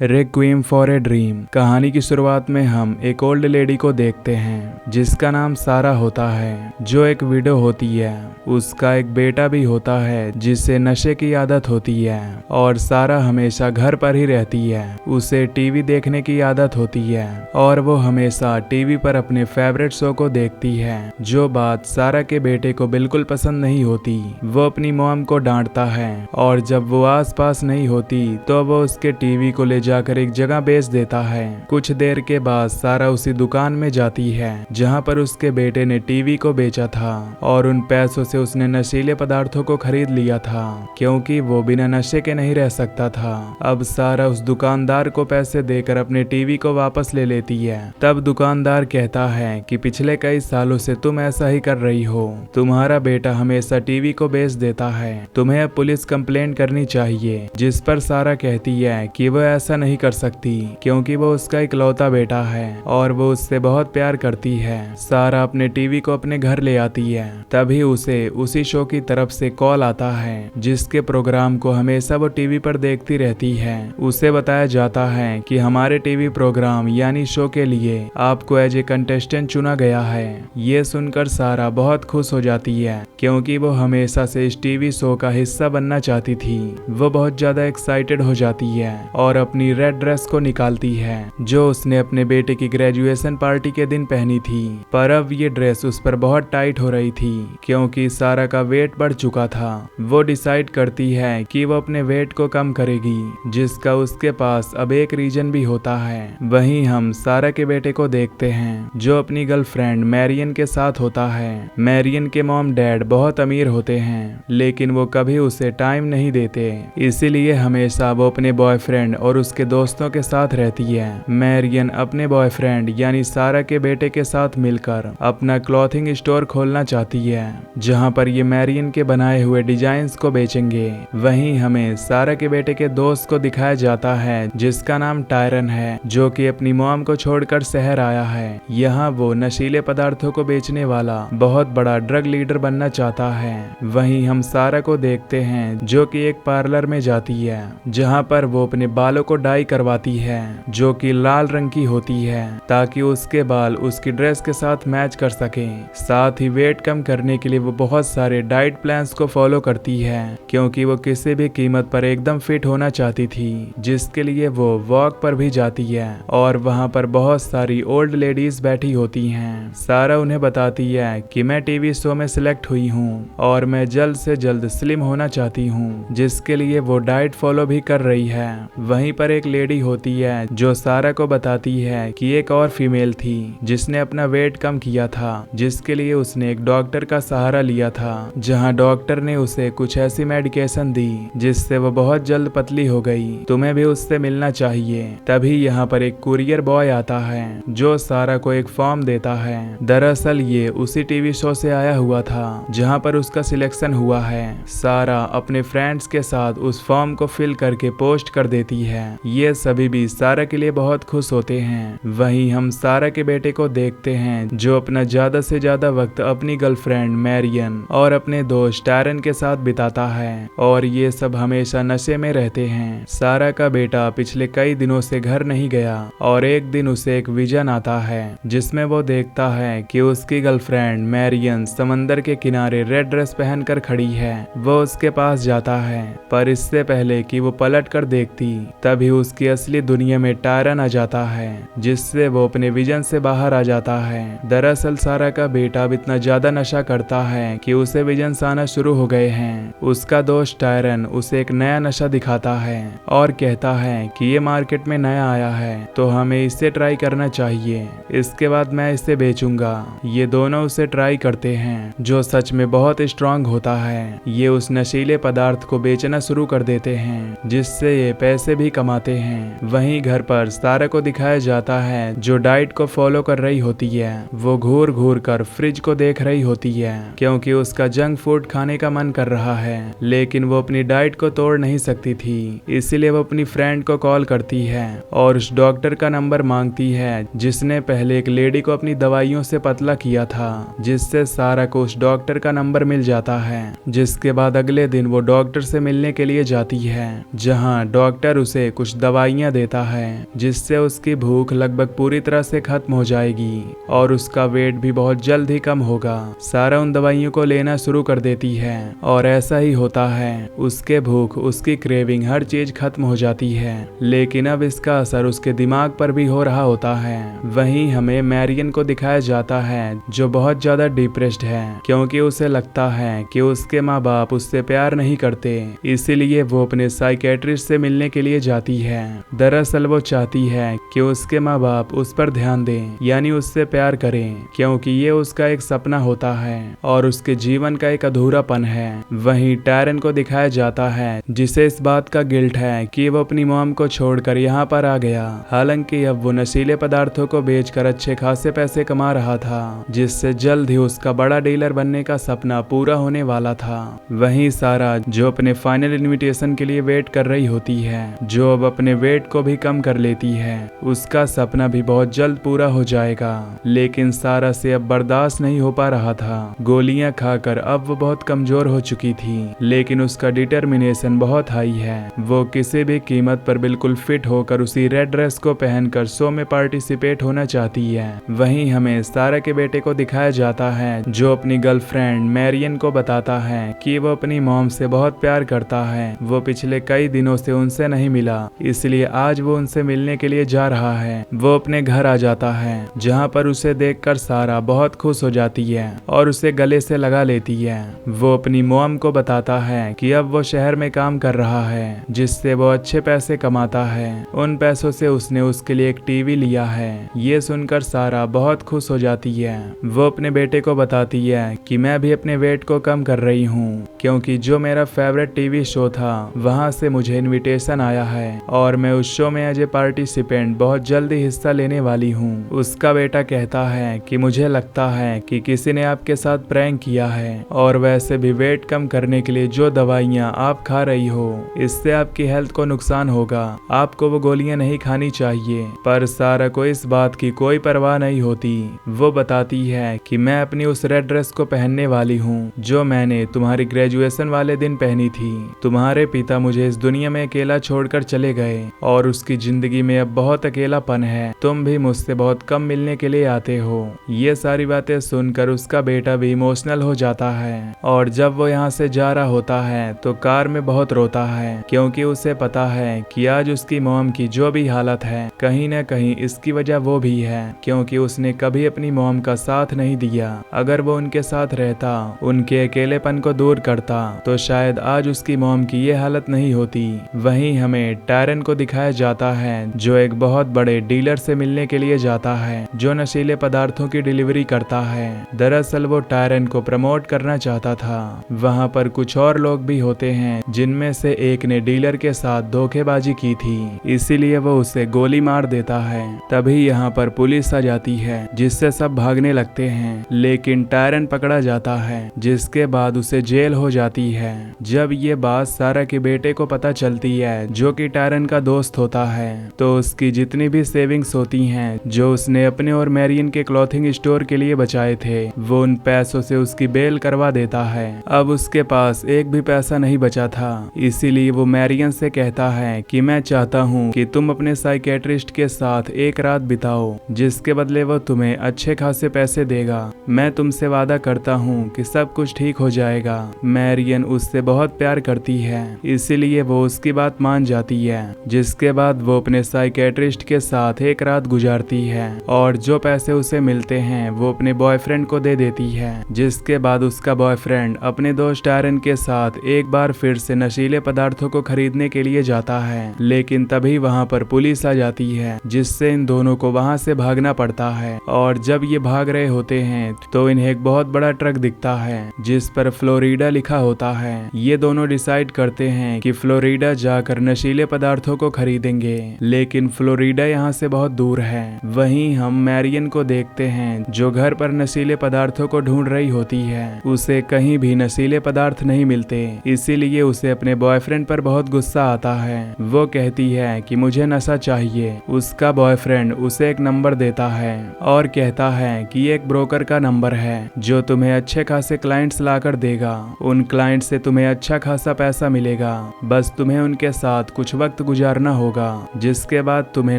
रेक्विएम for a dream कहानी की शुरुआत में हम एक ओल्ड लेडी को देखते हैं जिसका नाम सारा होता है, जो एक विडो होती है। उसका एक बेटा भी होता है जिसे नशे की आदत होती है और सारा हमेशा घर पर ही रहती है। उसे टीवी देखने की आदत होती है और वो हमेशा टीवी पर अपने फेवरेट शो को देखती है। जो बात सारा के बेटे को बिल्कुल पसंद नहीं होती, वो अपनी मॉम को डांटता है और जब वो आसपास नहीं होती तो वो उसके टीवी को ले जाकर एक जगह बेच देता है। कुछ देर के बाद सारा उसी दुकान में जाती है जहां पर उसके बेटे ने टीवी को बेचा था और उन पैसों से उसने नशीले पदार्थों को खरीद लिया था क्योंकि वो बिना नशे के नहीं रह सकता था। अब सारा उस दुकानदार को पैसे देकर अपने टीवी को वापस ले लेती है। तब दुकानदार कहता है कि पिछले कई सालों से तुम ऐसा ही कर रही हो, तुम्हारा बेटा हमेशा टीवी को बेच देता है, तुम्हें अब पुलिस कंप्लेंट करनी चाहिए। जिस पर सारा कहती है कि वो ऐसा नहीं कर सकती क्योंकि वो उसका इकलौता बेटा है और वो उससे बहुत प्यार करती है। सारा अपने टीवी को अपने घर ले आती है। तभी उसे उसी शो की तरफ से कॉल आता है जिसके प्रोग्राम को हमेशा वो टीवी पर देखती रहती है। उसे बताया जाता है कि हमारे टीवी प्रोग्राम यानी शो के लिए आपको एज ए कंटेस्टेंट चुना गया है। ये सुनकर सारा बहुत खुश हो जाती है क्योंकि वो हमेशा से इस टीवी शो का हिस्सा बनना चाहती थी। वो बहुत ज्यादा एक्साइटेड हो जाती है और अपनी रेड ड्रेस को निकालती है जो उसने अपने बेटे की ग्रेजुएशन पार्टी के दिन पहनी थी। पर अब ये ड्रेस उस पर बहुत टाइट हो रही थी क्योंकि सारा का वेट बढ़ चुका था। वो डिसाइड करती है कि वो अपने वेट को कम करेगी, जिसका उसके पास अब एक रीजन भी होता है। वहीं हम सारा के बेटे को देखते हैं जो अपनी गर्लफ्रेंड मैरियन के साथ होता है। मैरियन के मॉम डैड बहुत अमीर होते हैं लेकिन वो कभी उसे टाइम नहीं देते, इसीलिए हमेशा वो अपने बॉयफ्रेंड और उसके दोस्तों के साथ रहती है। मैरियन अपने बॉयफ्रेंड यानी सारा के बेटे के साथ मिलकर अपना क्लॉथिंग स्टोर खोलना चाहती है जहां पर ये मैरियन के बनाए हुए डिजाइन्स को बेचेंगे। वहीं हमें सारा के बेटे के दोस्त को दिखाया जाता है जिसका नाम टायरन है, जो कि अपनी मॉम को छोड़कर शहर आया है। यहाँ वो नशीले पदार्थों को बेचने वाला बहुत बड़ा ड्रग लीडर बनना चाहता है। वहीं हम सारा को देखते हैं जो कि एक पार्लर में जाती है जहाँ पर वो अपने बालों को डाई करवाती है जो कि लाल रंग की होती है ताकि उसके बाल उसकी ड्रेस के साथ मैच कर सके। साथ ही वेट कम करने के लिए वो बहुत सारे डाइट प्लान्स को फॉलो करती है क्योंकि वो किसी भी कीमत पर एकदम फिट होना चाहती थी, जिसके लिए वो वॉक पर भी जाती है और वहाँ पर बहुत सारी ओल्ड लेडीज बैठी होती हैं। सारा उन्हें बताती है कि मैं टीवी शो में सिलेक्ट हुई हूँ और मैं जल्द से जल्द स्लिम होना चाहती हूँ, जिसके लिए वो डाइट फॉलो भी कर रही है। वहीं पर एक लेडी होती है जो सारा को बताती है कि एक और फीमेल थी जिसने अपना वेट कम किया था, जिसके लिए उसने एक डॉक्टर का सहारा लिया था जहां डॉक्टर ने उसे कुछ ऐसी मेडिकेशन दी जिससे वो बहुत जल्द पतली हो गई। तुम्हें भी उससे मिलना चाहिए। तभी यहाँ पर एक कुरियर बॉय आता है जो सारा को एक फॉर्म देता है। दरअसल ये उसी टीवी शो से आया हुआ था जहाँ पर उसका सिलेक्शन हुआ है। सारा अपने फ्रेंड्स के साथ उस फॉर्म को फिल करके पोस्ट कर देती है। ये सभी भी सारा के लिए बहुत खुश होते हैं। वहीं हम सारा के बेटे को देखते हैं जो अपना ज्यादा से ज्यादा वक्त अपनी गर्लफ्रेंड मैरियन और अपने दोस्त टायरन के साथ बिताता है और ये सब हमेशा नशे में रहते हैं। सारा का बेटा पिछले कई दिनों से घर नहीं गया और एक दिन उसे एक विजन आता है जिसमें वो देखता है कि उसकी गर्लफ्रेंड मैरियन समंदर के किनारे रेड ड्रेस पहनकर खड़ी है। वो उसके पास जाता है पर इससे पहले कि वो पलट कर देखती तभी उसकी असली दुनिया में टायरन आ जाता है, जिससे वो अपने विजन से बाहर आ जाता है। दरअसल सारा का बेटा अब इतना ज्यादा नशा करता है कि उसे विजन्स आना शुरू हो गए हैं। उसका दोस्त टायरन उसे एक नया नशा दिखाता है और कहता है कि ये मार्केट में नया आया है तो हमें इसे ट्राई करना चाहिए, इसके बाद मैं इसे बेचूंगा। ये दोनों उसे ट्राई करते हैं जो सच में बहुत स्ट्रांग होता है। ये उस नशीले पदार्थ को बेचना शुरू कर देते हैं जिससे ये पैसे भी कमाते हैं। वहीं घर पर सारा को दिखाया जाता है जो डाइट को फॉलो कर रही होती है। वो घूर घूर कर फ्रिज को देख रही होती है क्योंकि उसका जंक फूड खाने का मन कर रहा है, लेकिन वो अपनी डाइट को तोड़ नहीं सकती थी। इसीलिए वो अपनी फ्रेंड को कॉल करती है और उस डॉक्टर का नंबर मांगती है जिसने पहले एक लेडी को अपनी दवाइयों से पतला किया था, जिससे सारा को उस डॉक्टर का नंबर मिल जाता है। जिसके बाद अगले दिन वो डॉक्टर से मिलने के लिए जाती है जहाँ डॉक्टर उसे कुछ कुछ दवाइयाँ देता है जिससे उसकी भूख लगभग पूरी तरह से खत्म हो जाएगी और उसका वेट भी बहुत जल्द ही कम होगा। सारा उन दवाइयों को लेना शुरू कर देती है और ऐसा ही होता है, उसके भूख, उसकी क्रेविंग, हर चीज खत्म हो जाती है। लेकिन अब इसका असर उसके दिमाग पर भी हो रहा होता है। वहीं हमें मैरियन को दिखाया जाता है जो बहुत ज्यादा डिप्रेस्ड है क्योंकि उसे लगता है कि उसके माँ बाप उससे प्यार नहीं करते, इसीलिए वो अपने साइकेट्रिस्ट से मिलने के लिए जाती है। दरअसल वो चाहती है कि उसके माँ बाप उस पर ध्यान दें, यानी उससे प्यार करें, क्योंकि ये उसका एक सपना होता है और उसके जीवन का एक अधूरापन है। वहीं टैरन को दिखाया जाता है जिसे इस बात का गिल्ट है कि वो अपनी मॉम को छोड़कर यहाँ पर आ गया। हालांकि अब वो नशीले पदार्थों को बेचकर अच्छे खासे पैसे कमा रहा था, जिससे जल्द ही उसका बड़ा डीलर बनने का सपना पूरा होने वाला था। वहीं सारा जो अपने फाइनल इनविटेशन के लिए वेट कर रही होती है, जो अब अपने वेट को भी कम कर लेती है, उसका सपना भी बहुत जल्द पूरा हो जाएगा। लेकिन सारा से अब बर्दाश्त नहीं हो पा रहा था। गोलियां खाकर अब वो बहुत कमजोर हो चुकी थी, लेकिन उसका डिटर्मिनेशन बहुत हाई है। वो किसी भी कीमत पर बिल्कुल फिट होकर उसी रेड ड्रेस को पहनकर शो में पार्टिसिपेट होना चाहती है। वहीं हमें सारा के बेटे को दिखाया जाता है जो अपनी गर्लफ्रेंड मैरियन को बताता है कि वो अपनी मॉम से बहुत प्यार करता है। वो पिछले कई दिनों से उनसे नहीं मिला, इसलिए आज वो उनसे मिलने के लिए जा रहा है। वो अपने घर आ जाता है जहाँ पर उसे देखकर सारा बहुत खुश हो जाती है और उसे गले से लगा लेती है। वो अपनी मॉम को बताता है कि अब वो शहर में काम कर रहा है जिससे वो अच्छे पैसे कमाता है। उन पैसों से उसने उसके लिए एक टीवी लिया है। ये सुनकर सारा बहुत खुश हो जाती है। वो अपने बेटे को बताती है कि मैं भी अपने वेट को कम कर रही हूँ क्योंकि जो मेरा फेवरेट टीवी शो था वहाँ से मुझे इनविटेशन आया है और मैं उस शो में एज ए पार्टिसिपेंट बहुत जल्दी हिस्सा लेने वाली हूँ। उसका बेटा कहता है कि मुझे लगता है कि किसी ने आपके साथ प्रैंक किया है और वैसे भी वेट कम करने के लिए जो दवाइयाँ आप खा रही हो इससे आपकी हेल्थ को नुकसान होगा, आपको वो गोलियां नहीं खानी चाहिए। पर सारा को इस बात की कोई परवाह नहीं होती। वो बताती है कि मैं अपनी उस रेड ड्रेस को पहनने वाली हूँ जो मैंने तुम्हारी ग्रेजुएशन वाले दिन पहनी थी। तुम्हारे पिता मुझे इस दुनिया में अकेला छोड़कर चले गए और उसकी जिंदगी में अब बहुत अकेलापन है। तुम भी मुझसे बहुत कम मिलने के लिए आते हो। ये सारी बातें सुनकर उसका बेटा भी इमोशनल हो जाता है और जब वो यहाँ से जा रहा होता है तो कार में बहुत रोता है क्योंकि उसे पता है कि आज उसकी मॉम की जो भी हालत है कहीं न कहीं इसकी वजह वो भी है क्योंकि उसने कभी अपनी मॉम का साथ नहीं दिया। अगर वो उनके साथ रहता, उनके अकेलेपन को दूर करता तो शायद आज उसकी मॉम की ये हालत नहीं होती। वहीं हमें टैरन को दिखाया जाता है जो एक बहुत बड़े डीलर से मिलने के लिए जाता है जो नशीले पदार्थों की डिलीवरी करता है। दरअसल वो टैरन को प्रमोट करना चाहता था। वहाँ पर कुछ और लोग भी होते हैं जिनमें से एक ने डीलर के साथ धोखेबाजी की थी, इसीलिए वो उसे गोली मार देता है। तभी यहाँ पर पुलिस आ जाती है जिससे सब भागने लगते हैं, लेकिन टैरन पकड़ा जाता है जिसके बाद उसे जेल हो जाती है। जब ये बात सारा के बेटे को पता चलती है जो कि टैरन का दोस्त होता है तो उसकी जितनी भी सेविंग्स होती हैं जो उसने अपने और मैरियन के क्लॉथिंग स्टोर के लिए बचाए थे वो उन पैसों से उसकी बेल करवा देता है। अब उसके पास एक भी पैसा नहीं बचा था, इसीलिए वो मैरियन से कहता है कि मैं चाहता हूँ कि तुम अपने साइकेट्रिस्ट के साथ एक रात बिताओ जिसके बदले वो तुम्हें अच्छे खासे पैसे देगा। मैं तुमसे वादा करता हूँ कि सब कुछ ठीक हो जाएगा। मैरियन उससे बहुत प्यार करती है इसीलिए वो उसकी बात मान जाती है, जिसके बाद वो अपने साइकेट्रिस्ट के साथ एक रात गुजारती है और जो पैसे उसे मिलते हैं वो अपने बॉयफ्रेंड को दे देती है। जिसके बाद उसका बॉयफ्रेंड अपने दोस्त टैरन के साथ एक बार फिर से नशीले पदार्थों को खरीदने के लिए जाता है, लेकिन तभी वहाँ पर पुलिस आ जाती है जिससे इन दोनों को वहाँ से भागना पड़ता है। और जब ये भाग रहे होते हैं तो इन्हें एक बहुत बड़ा ट्रक दिखता है जिस पर फ्लोरिडा लिखा होता है। ये दोनों डिसाइड करते हैं कि फ्लोरिडा जाकर नशीले पदार्थों को खरीदेंगे, लेकिन फ्लोरिडा यहाँ से बहुत दूर है। वहीं हम मैरियन को देखते हैं जो घर पर नशीले पदार्थों को ढूंढ रही होती है। उसे कहीं भी नशीले पदार्थ नहीं मिलते, इसीलिए उसे अपने बॉयफ्रेंड पर बहुत गुस्सा आता है। वो कहती है कि मुझे नशा चाहिए। उसका बॉयफ्रेंड उसे एक नंबर देता है और कहता है कि ये एक ब्रोकर का नंबर है जो तुम्हें अच्छे खासे क्लाइंट्स लाकर देगा। उन क्लाइंट से तुम्हें अच्छा खासा पैसा मिलेगा, बस तुम्हें उनके साथ कुछ वक्त वक्त गुजारना होगा, जिसके बाद तुम्हें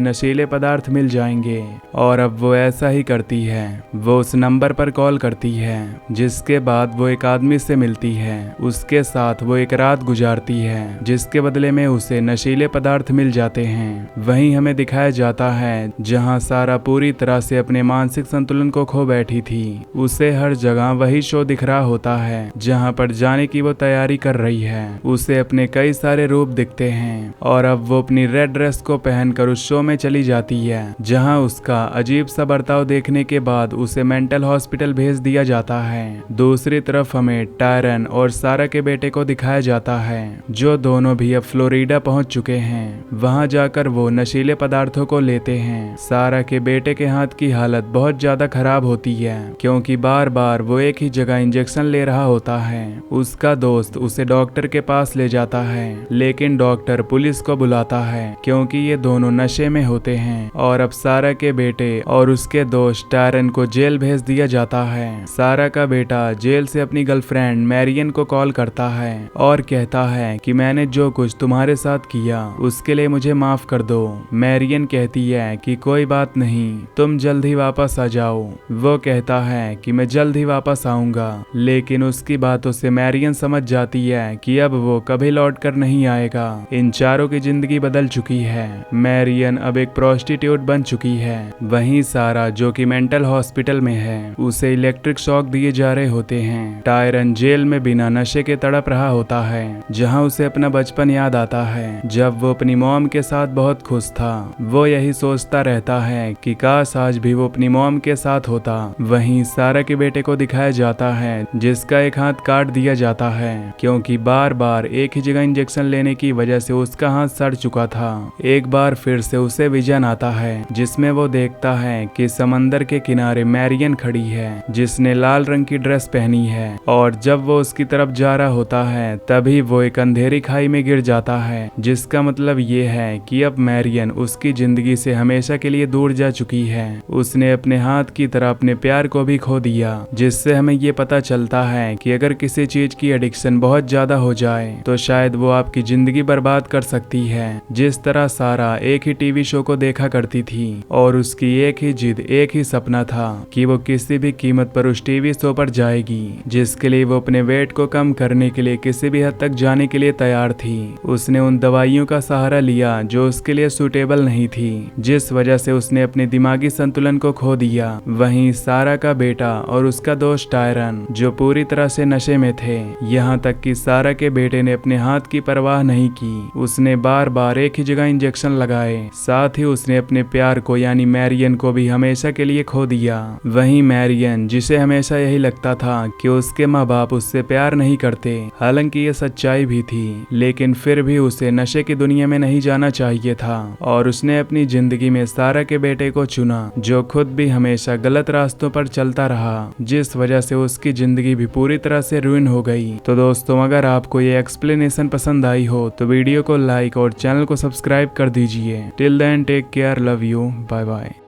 नशीले पदार्थ मिल जाएंगे। और अब वो ऐसा ही करती है। वो उस नंबर पर कॉल करती है, जिसके बाद वो एक आदमी से मिलती है। उसके साथ वो एक रात गुजारती है, जिसके बदले में उसे नशीले पदार्थ मिल जाते हैं। वहीं हमें दिखाया जाता है जहां सारा पूरी तरह से अपने मानसिक संतुलन को खो बैठी थी। उसे हर जगह वही शो दिख रहा होता है जहां पर जाने की वो तैयारी कर रही है। उसे अपने कई सारे रूप दिखते हैं और अब वो अपनी रेड ड्रेस को पहनकर उस शो में चली जाती है, जहां उसका अजीब सा बर्ताव देखने के बाद उसे मेंटल हॉस्पिटल भेज दिया जाता है। दूसरी तरफ हमें टायरन और सारा के बेटे को दिखाया जाता है, जो दोनों भी अब फ्लोरिडा पहुंच चुके हैं। वहां जाकर वो नशीले पदार्थों को लेते हैं। सारा के बेटे के हाथ की हालत बहुत ज्यादा खराब होती है, क्योंकि बार बार वो एक ही जगह इंजेक्शन ले रहा होता है। उसका दोस्त उसे डॉक्टर के पास ले जाता है, लेकिन डॉक्टर पुलिस को बुलाता है क्योंकि ये दोनों नशे में होते हैं। और अब सारा के बेटे और उसके दोस्त टायरन को जेल भेज दिया जाता है। सारा का बेटा जेल से अपनी गर्लफ्रेंड मैरियन को कॉल करता है और कहता है कि मैंने जो कुछ तुम्हारे साथ किया उसके लिए मुझे माफ कर दो। मैरियन कहती है कि कोई बात नहीं, तुम जल्द ही वापस आ जाओ। वो कहता है कि मैं जल्द ही वापस आऊंगा, लेकिन उसकी बातों से मैरियन समझ जाती है कि अब वो कभी लौट कर नहीं आएगा। इन चारों की जिंदगी बदल चुकी है। मैरियन अब एक प्रोस्टिट्यूट बन चुकी है। वहीं सारा, जो कि मेंटल हॉस्पिटल में है, उसे इलेक्ट्रिक शॉक दिए जा रहे होते हैं। टायरन जेल में बिना नशे के तड़प रहा होता है, जहां उसे अपना बचपन याद आता है, जब वो अपनी मॉम के साथ बहुत खुश था। वो यही सोचता रहता है कि काश आज भी वो अपनी मॉम के साथ होता। वहीं सारा के बेटे को दिखाया जाता है, जिसका एक हाथ काट दिया जाता है, क्योंकि बार बार एक ही जगह इंजेक्शन लेने की वजह से उसका हाथ सड़ चुका था। एक बार फिर से उसे विजन आता है, जिसमें वो देखता है कि समंदर के किनारे मैरियन खड़ी है, जिसने लाल रंग की ड्रेस पहनी है। और जब वो उसकी तरफ जा रहा होता है, तभी वो एक अंधेरी खाई में गिर जाता है, जिसका मतलब ये है कि अब मैरियन उसकी जिंदगी से हमेशा के लिए दूर जा चुकी है। उसने अपने हाथ की तरह अपने प्यार को भी खो दिया, जिससे हमें ये पता चलता है कि अगर किसी चीज की एडिक्शन बहुत ज्यादा हो जाए तो शायद वो आपकी जिंदगी बर्बाद कर सकती है। जिस तरह सारा एक ही टीवी शो को देखा करती थी और उसकी एक ही जिद, एक ही सपना था कि वो किसी भी कीमत पर उस टीवी शो पर जाएगी, जिसके लिए वो अपने वेट को कम करने के लिए किसी भी हद तक जाने के लिए तैयार थी। उसने उन दवाइयों का सहारा लिया जो उसके लिए सूटेबल नहीं थी, जिस वजह से उसने अपने दिमागी संतुलन को खो दिया। वहीं सारा का बेटा और उसका दोस्त टायरन, जो पूरी तरह से नशे में थे, यहाँ तक कि सारा के बेटे ने अपने हाथ की परवाह नहीं की। उसने बार बार एक ही जगह इंजेक्शन लगाए, साथ ही उसने अपने प्यार को यानी मैरियन को भी हमेशा के लिए खो दिया। वहीं मैरियन, जिसे हमेशा यही लगता था कि उसके माँ बाप उससे प्यार नहीं करते, हालांकि ये सच्चाई भी थी, लेकिन फिर भी उसे नशे की दुनिया में नहीं जाना चाहिए था और उसने अपनी जिंदगी में सारा के बेटे को चुना, जो खुद भी हमेशा गलत रास्तों पर चलता रहा, जिस वजह से उसकी जिंदगी भी पूरी तरह से रुइन हो गई। तो दोस्तों, अगर आपको ये एक्सप्लेनेशन पसंद आई हो तो वीडियो को लाइक और चैनल को सब्सक्राइब कर दीजिए। Till then take care, love you, bye bye.